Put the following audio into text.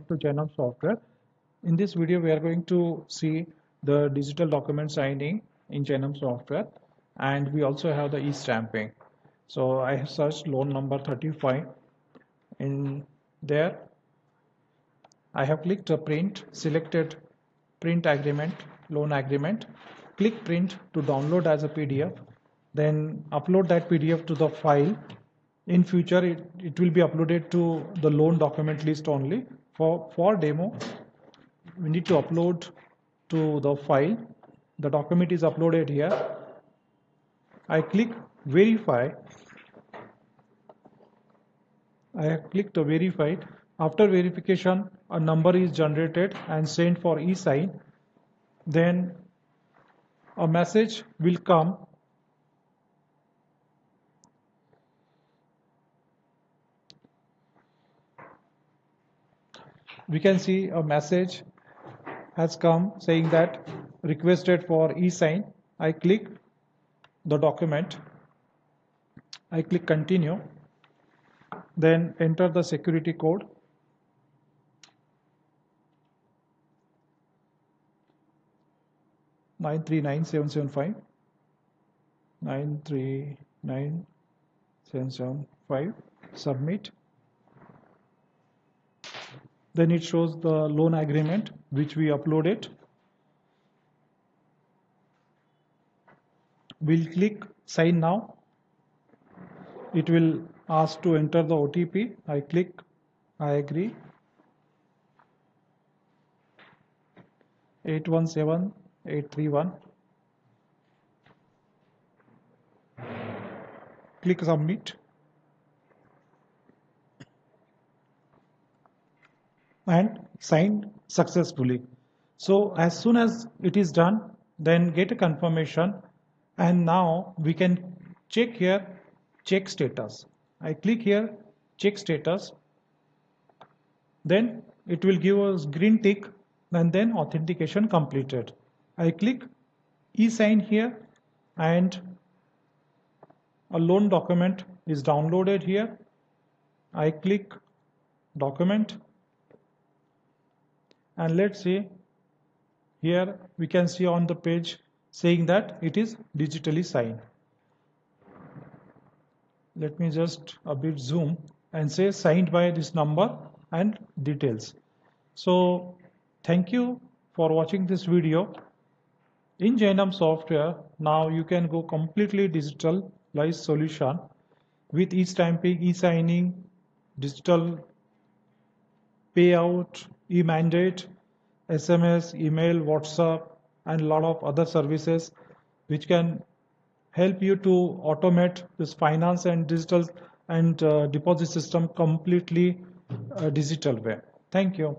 to Jainam Software. In this video, we are going to see the digital document signing in Jainam Software, and we also have the e-stamping. So I have searched loan number 35. In there, I have clicked a print, selected print agreement, loan agreement, click print to download as a PDF, then upload that PDF to the file. In future, it will be uploaded to the loan document list only. For demo, we need to upload to the file. The document is uploaded here. I click verify. I have clicked to verified. After verification, a number is generated and sent for e-sign. Then a message will come. We can see a message has come saying that requested for e-sign. I click the document. I click continue. Then enter the security code. Nine three nine seven seven five. 939775. Submit. Then it shows the loan agreement which we uploaded. We'll click sign now. It will ask to enter the OTP. I click I agree. 817831. Click submit. And signed successfully. So as soon as it is done, then get a confirmation, and now we can check here, check status. I click here, check status. Then it will give us green tick, and then authentication completed. I click e-sign here, and a loan document is downloaded here. I click document. And let's see, here we can see on the page saying that it is digitally signed. Let me just a bit zoom and say signed by this number and details. So thank you for watching this video. In Jainam Software, now you can go completely digitalized solution with e-stamping, e-signing, digital payout, e-mandate, SMS, email, WhatsApp, and a lot of other services which can help you to automate this finance and digital and deposit system completely digital way. Thank you.